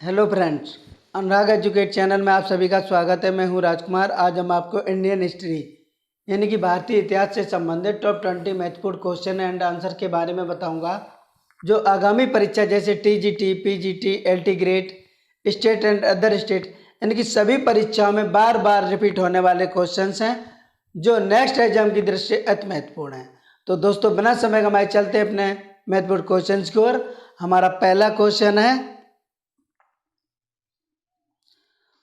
Hello friends, अनुराग educate channel में आप सभी का स्वागत है। मैं हूं राजकुमार। आज हम आपको इंडियन हिस्ट्री यानी कि भारतीय इतिहास से संबंधित टॉप 20 महत्वपूर्ण क्वेश्चन एंड आंसर के बारे में बताऊंगा, जो आगामी परीक्षा जैसे TGT, PGT, LT grade, state and other state यानी कि सभी परीक्षाओं में बार बार रिपीट होने वाले क्वेश्चन हैं, जो नेक्स्ट एग्जाम की दृष्टि से अति महत्वपूर्ण हैं। तो दोस्तों, बिना समय गंवाए चलते अपने महत्वपूर्ण क्वेश्चन की ओर। हमारा पहला क्वेश्चन है,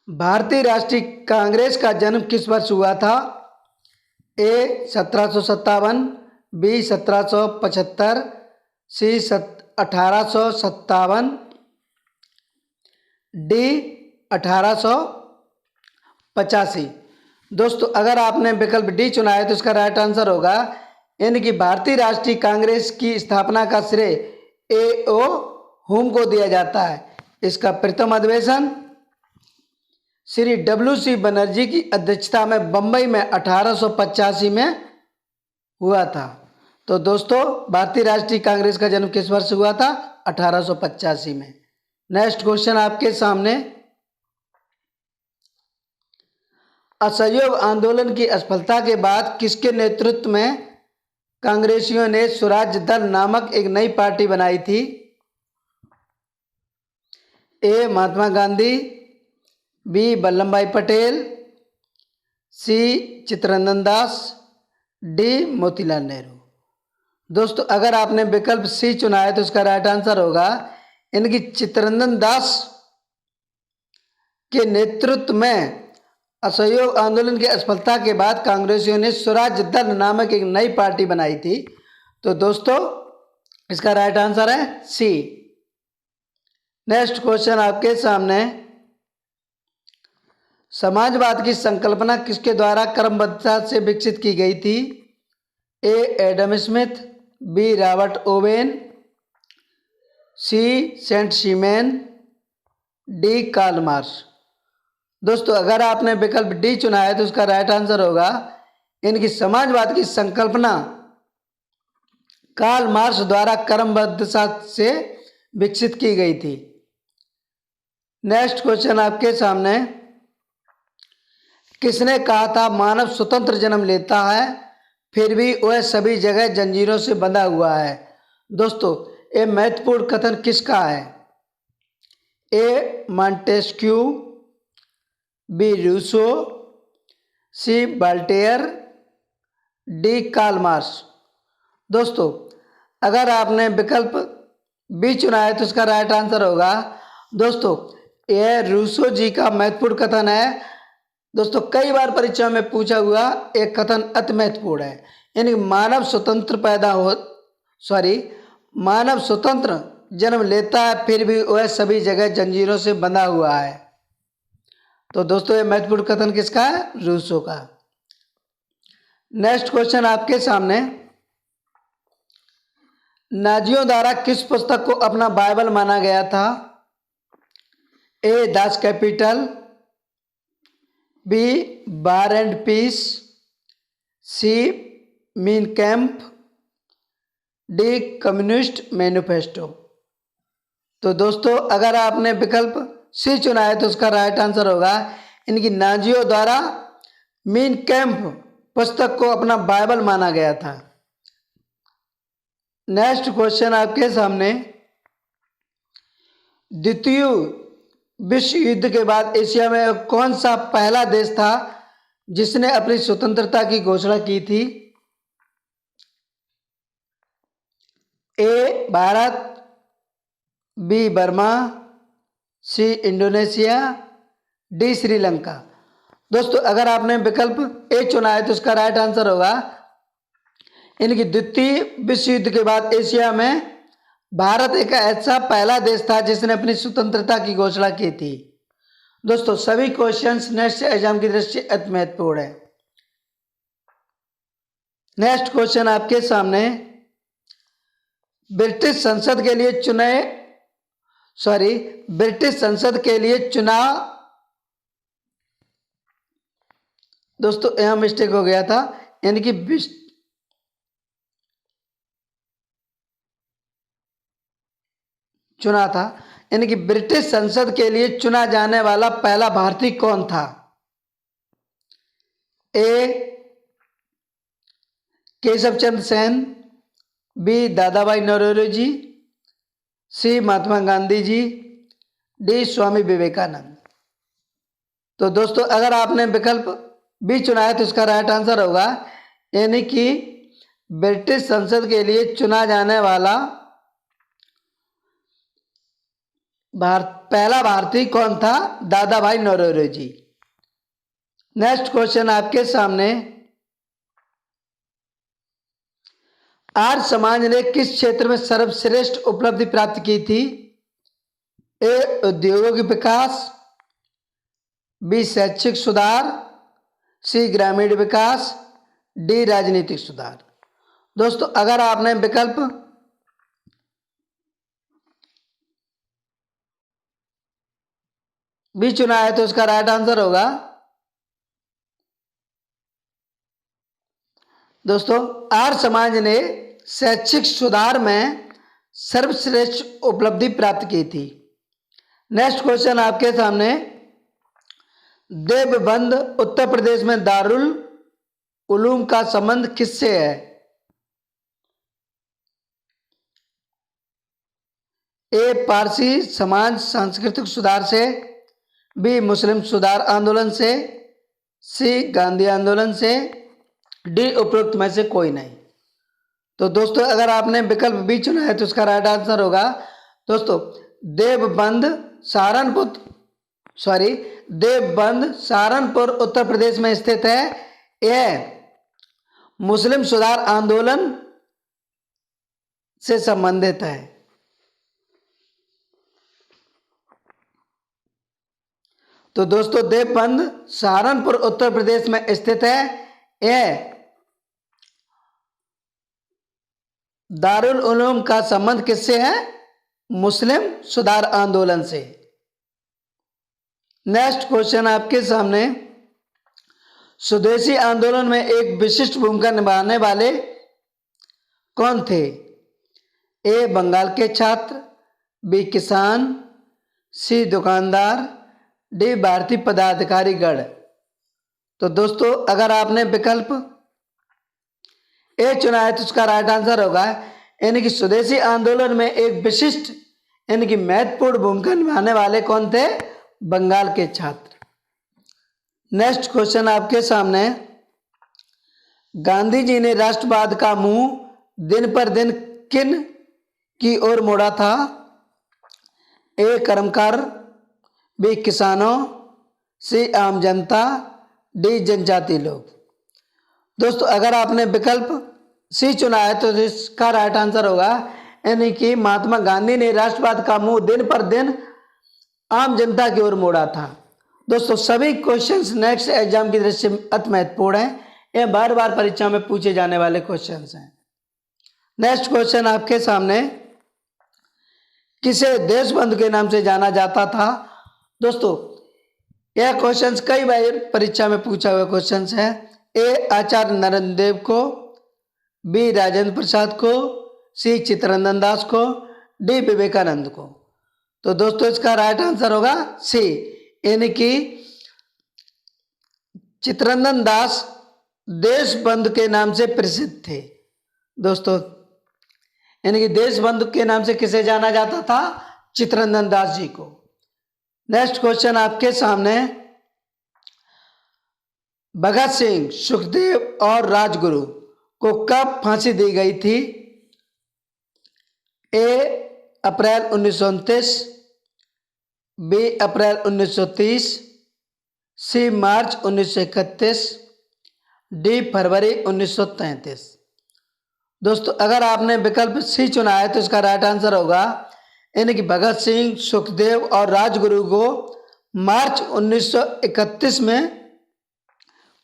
भारतीय राष्ट्रीय कांग्रेस का जन्म किस वर्ष हुआ था? ए 1757, बी 1775, सी 1857, डी 1885। दोस्तों, अगर आपने विकल्प डी चुना है तो इसका राइट आंसर होगा, यानी कि भारतीय राष्ट्रीय कांग्रेस की स्थापना का श्रेय ए ओ हुम को दिया जाता है। इसका प्रथम अधिवेशन श्री डब्ल्यू.सी. बनर्जी की अध्यक्षता में बम्बई में 1885 में हुआ था। तो दोस्तों, भारतीय राष्ट्रीय कांग्रेस का जन्म किस वर्ष हुआ था? 1885 में। नेक्स्ट क्वेश्चन आपके सामने, असहयोग आंदोलन की असफलता के बाद किसके नेतृत्व में कांग्रेसियों ने स्वराज दल नामक एक नई पार्टी बनाई थी? ए महात्मा गांधी, बी वल्लभ भाई पटेल, सी चित्तरंजन दास, डी मोतीलाल नेहरू। दोस्तों, अगर आपने विकल्प सी चुना है तो इसका राइट आंसर होगा, इनकी चित्तरंजन दास के नेतृत्व में असहयोग आंदोलन की असफलता के बाद कांग्रेसियों ने स्वराज दल नामक एक नई पार्टी बनाई थी। तो दोस्तों, इसका राइट आंसर है सी। नेक्स्ट क्वेश्चन आपके सामने, समाजवाद की संकल्पना किसके द्वारा क्रमबद्धता से विकसित की गई थी? A Adam Smith, B Robert Owen, C Saint Simon, D Karl Marx. दोस्तों, अगर आपने विकल्प डी चुना है तो उसका राइट आंसर होगा, इनकी समाजवाद की संकल्पना कार्ल मार्क्स द्वारा क्रमबद्धता से विकसित की गई थी। नेक्स्ट क्वेश्चन आपके सामने, किसने कहा था मानव स्वतंत्र जन्म लेता है फिर भी वह सभी जगह जंजीरों से बंधा हुआ है? दोस्तों, ये महत्वपूर्ण कथन किसका है? ए मॉन्टेस्क्यू, बी रूसो, सी वॉल्टेयर, डी कार्ल मार्क्स। दोस्तों, अगर आपने विकल्प बी चुना है तो इसका राइट आंसर होगा, दोस्तों यह रूसो जी का महत्वपूर्ण कथन है। दोस्तों, कई बार परीक्षा में पूछा हुआ एक कथन अति महत्वपूर्ण है, यानी मानव स्वतंत्र जन्म लेता है फिर भी वह सभी जगह जंजीरों से बंधा हुआ है। तो दोस्तों, यह महत्वपूर्ण कथन किसका है? रूसो का। नेक्स्ट क्वेश्चन आपके सामने, नाजियों द्वारा किस पुस्तक को अपना बाइबल माना गया था? A Das Kapital, B War and Peace, C Mein Kampf, D Communist Manifesto. तो दोस्तों, अगर आपने विकल्प सी चुना है तो उसका राइट आंसर होगा, इनकी नाजियों द्वारा मीन कैंप पुस्तक को अपना बाइबल माना गया था। नेक्स्ट क्वेश्चन आपके सामने, द्वितीय विश्व युद्ध के बाद एशिया में कौन सा पहला देश था जिसने अपनी स्वतंत्रता की घोषणा की थी? A Bharat, B Burma, C Indonesia, D Sri Lanka. दोस्तों, अगर आपने विकल्प ए चुना है तो उसका राइट आंसर होगा, इनकी द्वितीय विश्व युद्ध के बाद एशिया में भारत एक ऐसा पहला देश था जिसने अपनी स्वतंत्रता की घोषणा की थी। दोस्तों, सभी क्वेश्चंस नेक्स्ट एग्जाम की दृष्टि से अति महत्वपूर्ण है। नेक्स्ट क्वेश्चन आपके सामने, ब्रिटिश संसद के लिए चुनाव, दोस्तों यहां मिस्टेक हो गया था, यानी कि चुना था, यानी कि ब्रिटिश संसद के लिए चुना जाने वाला पहला भारतीय कौन था? ए केशव चंद्र सेन, बी दादाभाई नौरोजी, सी महात्मा गांधी जी, डी स्वामी विवेकानंद। तो दोस्तों अगर आपने विकल्प बी चुना है तो इसका राइट आंसर होगा, यानी कि ब्रिटिश संसद के लिए चुना जाने वाला पहला भारतीय कौन था? दादाभाई नौरोजी। नेक्स्ट क्वेश्चन आपके सामने, आर्य समाज ने किस क्षेत्र में सर्वश्रेष्ठ उपलब्धि प्राप्त की थी? ए उद्योगों के विकास, बी शैक्षिक सुधार, सी ग्रामीण विकास, डी राजनीतिक सुधार। दोस्तों अगर आपने विकल्प बी चुना है तो इसका राइट आंसर होगा दोस्तों आर्य समाज ने शैक्षिक सुधार में सर्वश्रेष्ठ उपलब्धि प्राप्त की थी। नेक्स्ट क्वेश्चन आपके सामने, देवबंद उत्तर प्रदेश में दारुल उलूम का संबंध किससे है? ए पारसी समाज सांस्कृतिक सुधार से, बी मुस्लिम सुधार आंदोलन से, सी गांधी आंदोलन से, डी उपरोक्त में से कोई नहीं। तो दोस्तों अगर आपने विकल्प बी चुना है तो इसका राइट आंसर होगा दोस्तों देवबंद सहारनपुर उत्तर प्रदेश में स्थित है। यह मुस्लिम सुधार आंदोलन से संबंधित है। तो दोस्तों देवबंद सहारनपुर उत्तर प्रदेश में स्थित है। यह दारुल उलूम का संबंध किससे है? मुस्लिम सुधार आंदोलन से। नेक्स्ट क्वेश्चन आपके सामने, स्वदेशी आंदोलन में एक विशिष्ट भूमिका निभाने वाले कौन थे? ए बंगाल के छात्र, बी किसान, सी दुकानदार, डी भारतीय पदाधिकारी गण। तो दोस्तों अगर आपने विकल्प ए चुना है तो उसका राइट आंसर होगा, यानी कि स्वदेशी आंदोलन में एक विशिष्ट यानी कि महत्वपूर्ण भूमिका निभाने वाले कौन थे? बंगाल के छात्र। नेक्स्ट क्वेश्चन आपके सामने, गांधी जी ने राष्ट्रवाद का मुंह दिन पर दिन किन की ओर मोड़ा था? ए कर्मकार, बी किसानों, सी आम जनता, डी जनजाति लोग। दोस्तों अगर आपने विकल्प सी चुना है तो इसका राइट आंसर होगा, यानी कि महात्मा गांधी ने राष्ट्रवाद का मुंह दिन पर दिन आम जनता की ओर मोड़ा था। दोस्तों सभी क्वेश्चंस नेक्स्ट एग्जाम की दृष्टि से अति महत्वपूर्ण हैं। ये बार बार परीक्षा में पूछे जाने वाले क्वेश्चंस हैं। नेक्स्ट क्वेश्चन आपके सामने, किसे देशबंधु के नाम से जाना जाता था? दोस्तों यह क्वेश्चंस कई बार परीक्षा में पूछा हुआ क्वेश्चंस है। ए आचार्य नरेंद्र देव को, बी राजेंद्र प्रसाद को, सी चित्तरंजन दास को, डी विवेकानंद को। तो दोस्तों इसका राइट आंसर होगा सी, यानी कि चित्तरंजन दास देशबंधु के नाम से प्रसिद्ध थे। दोस्तों यानी कि देशबंधु के नाम से किसे जाना जाता था? चित्तरंजन दास जी को। नेक्स्ट क्वेश्चन आपके सामने, भगत सिंह, सुखदेव और राजगुरु को कब फांसी दी गई थी? ए अप्रैल 1929, बी अप्रैल 1930, सी मार्च 1931, डी फरवरी 1933। दोस्तों अगर आपने विकल्प सी चुना है तो इसका राइट आंसर होगा, यानी कि भगत सिंह, सुखदेव और राजगुरु को मार्च 1931 में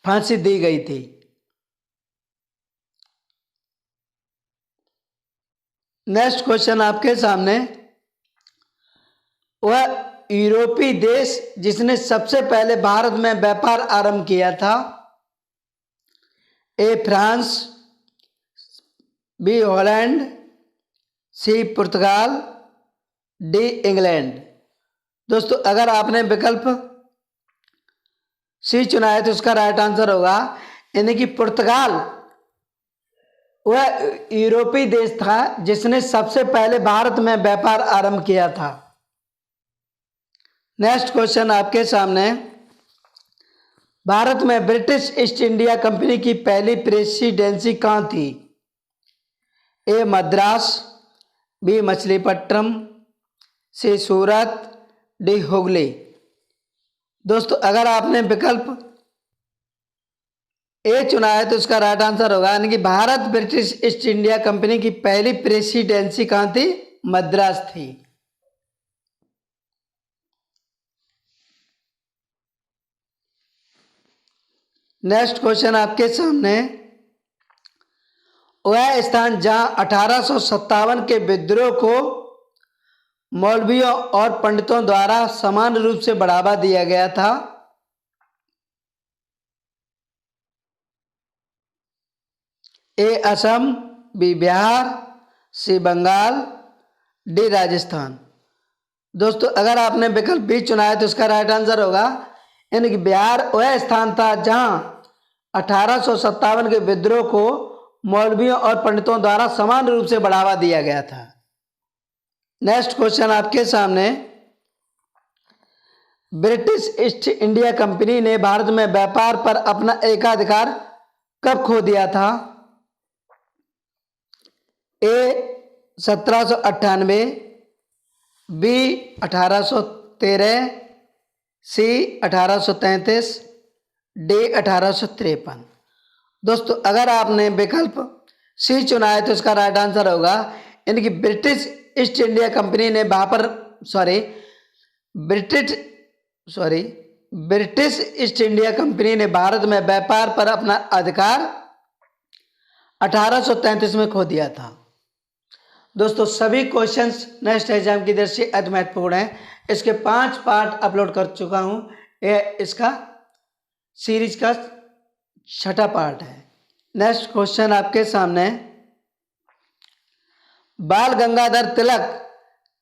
फांसी दी गई थी। नेक्स्ट क्वेश्चन आपके सामने, वह यूरोपीय देश जिसने सबसे पहले भारत में व्यापार आरंभ किया था? A France, B Holland, C पुर्तगाल, डी इंग्लैंड। दोस्तों अगर आपने विकल्प सी चुना है तो उसका राइट आंसर होगा यानी कि पुर्तगाल वह यूरोपीय देश था जिसने सबसे पहले भारत में व्यापार आरंभ किया था। नेक्स्ट क्वेश्चन आपके सामने, भारत में ब्रिटिश ईस्ट इंडिया कंपनी की पहली प्रेसिडेंसी कहाँ थी? ए मद्रास, बी मछलीपट्टनम, सी सूरत, डी हुगली। दोस्तों अगर आपने विकल्प ए चुना है तो उसका राइट आंसर होगा यानी कि Bharat British east India company की पहली प्रेसिडेंसी कहाँ थी? मद्रास थी। नेक्स्ट क्वेश्चन आपके सामने, वह स्थान जहां 1857 के विद्रोह को मौलवियों और पंडितों द्वारा समान रूप से बढ़ावा दिया गया था। ए असम, बी बिहार, सी बंगाल, डी राजस्थान। दोस्तों अगर आपने विकल्प बी चुना है तो उसका राइट आंसर होगा यानी कि बिहार वह स्थान था जहां 1857 के विद्रोह को मौलवियों और पंडितों द्वारा समान रूप से बढ़ावा दिया गया था। नेक्स्ट क्वेश्चन आपके सामने, ब्रिटिश ईस्ट इंडिया कंपनी ने भारत में व्यापार पर अपना एकाधिकार कब खो दिया था? ए 1798, बी 1813, सी 1833, डी 1853। दोस्तों अगर आपने विकल्प सी चुना है तो इसका राइट आंसर होगा यानी कि ब्रिटिश ईस्ट इंडिया कंपनी ने ब्रिटिश ईस्ट इंडिया कंपनी ने भारत में व्यापार पर अपना अधिकार 1833 में खो दिया था। दोस्तों सभी क्वेश्चंस नेक्स्ट एग्जाम की दृष्टि से अति महत्वपूर्ण है। इसके 5 पार्ट अपलोड कर चुका हूं, यह इसका सीरीज का 6ठा पार्ट है। नेक्स्ट क्वेश्चन आपके सामने, बाल गंगाधर तिलक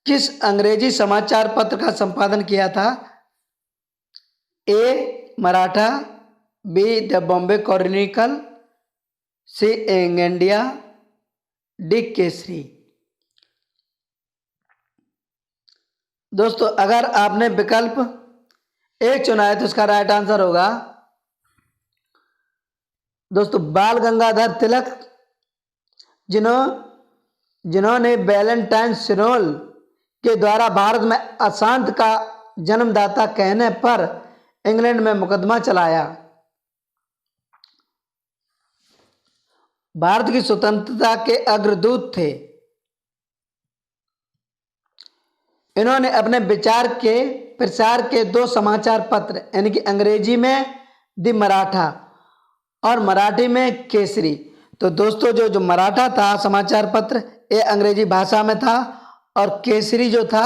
किस अंग्रेजी समाचार पत्र का संपादन किया था? A Maratha, B the Bombay Chronicle, C Young India, D Kesari. दोस्तों अगर आपने विकल्प ए चुना है तो उसका राइट आंसर होगा दोस्तों बाल गंगाधर तिलक जिन्होंने वैलेंटाइन सिरोल के द्वारा भारत में अशांत का जन्मदाता कहने पर इंग्लैंड में मुकदमा चलाया। भारत की स्वतंत्रता के अग्रदूत थे। इन्होंने अपने विचार के प्रचार के 2 समाचार पत्र यानी कि अंग्रेजी में द मराठा और मराठी में केसरी। तो दोस्तों जो मराठा था समाचार पत्र ये अंग्रेजी भाषा में था और केसरी जो था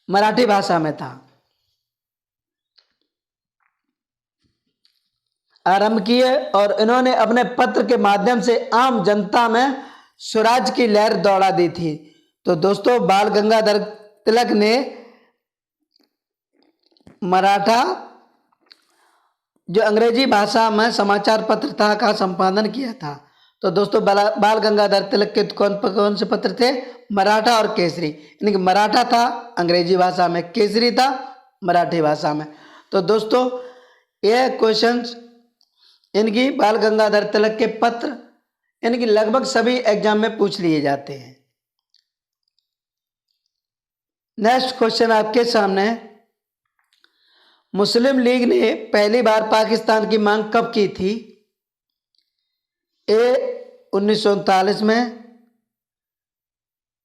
मराठी भाषा में था। आरंभ किए और इन्होंने अपने पत्र के माध्यम से आम जनता में स्वराज की लहर दौड़ा दी थी। तो दोस्तों बाल गंगाधर तिलक ने मराठा जो अंग्रेजी भाषा में समाचार पत्र था का संपादन किया था। तो दोस्तों बाल गंगाधर तिलक के कौन से पत्र थे? मराठा और केसरी, यानी कि मराठा था अंग्रेजी भाषा में, केसरी था मराठी भाषा में। तो दोस्तों यह क्वेश्चंस इनकी बाल गंगाधर तिलक के पत्र यानी कि लगभग सभी एग्जाम में पूछ लिए जाते हैं। नेक्स्ट क्वेश्चन आपके सामने, मुस्लिम लीग ने पहली बार पाकिस्तान की मांग कब की थी? ए 1939 में,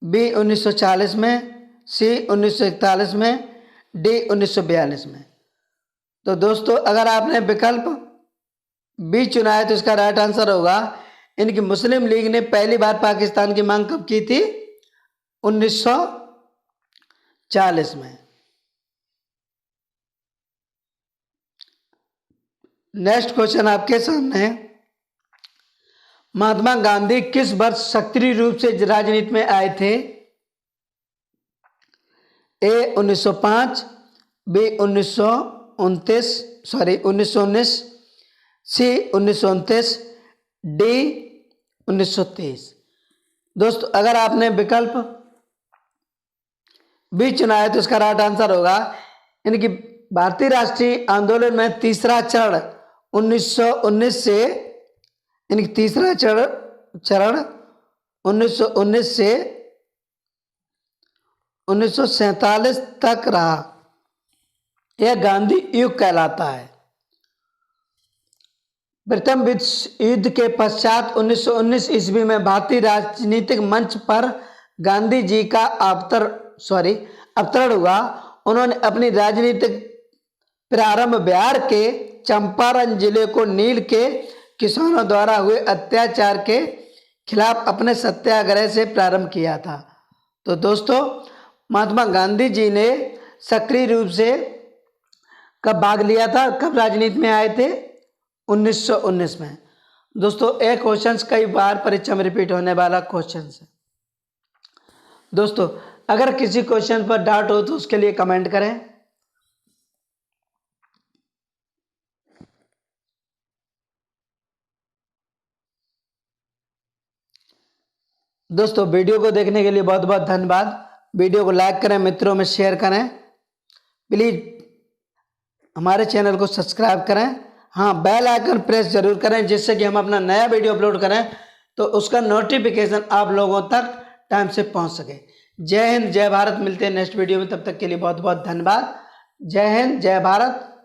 बी 1940 में, सी 1941 में, डी 1942 में। तो दोस्तों अगर आपने विकल्प बी चुना है तो इसका राइट आंसर होगा इनकी मुस्लिम लीग ने पहली बार पाकिस्तान की मांग कब की थी? 1940 में। नेक्स्ट क्वेश्चन आपके सामने है, महात्मा गांधी किस वर्ष सक्रिय रूप से राजनीति में आए थे? ए 1905, बी 1919, सी 1929, डी 1923। दोस्तों अगर आपने विकल्प बी चुना है तो इसका राइट आंसर होगा यानी कि भारतीय राष्ट्रीय आंदोलन में तीसरा चरण 1919 से, यानी कि तीसरा चरण 1919 से 1947 तक रहा। यह गांधी युग कहलाता है। प्रथम विश्व युद्ध के पश्चात 1919 ईस्वी में भारतीय राजनीतिक मंच पर गांधी जी का अवतरण हुआ। उन्होंने अपनी राजनीतिक प्रारंभ बिहार के चंपारण जिले को नील के किसानों द्वारा हुए अत्याचार के खिलाफ अपने सत्याग्रह से प्रारंभ किया था। तो दोस्तों महात्मा गांधी जी ने सक्रिय रूप से कब भाग लिया था, कब राजनीति में आए थे? 1919 में। दोस्तों एक क्वेश्चन कई बार परीक्षा में रिपीट होने वाला क्वेश्चन है। दोस्तों अगर किसी क्वेश्चन पर डाउट हो तो उसके लिए कमेंट करें। दोस्तों वीडियो को देखने के लिए बहुत बहुत धन्यवाद। वीडियो को लाइक करें, मित्रों में शेयर करें, प्लीज हमारे चैनल को सब्सक्राइब करें। हाँ, बेल आइकन प्रेस जरूर करें जिससे कि हम अपना नया वीडियो अपलोड करें तो उसका नोटिफिकेशन आप लोगों तक टाइम से पहुंच सके। जय हिंद, जय भारत। मिलते हैं नेक्स्ट वीडियो में, तब तक के लिए बहुत बहुत धन्यवाद। जय हिंद, जय भारत।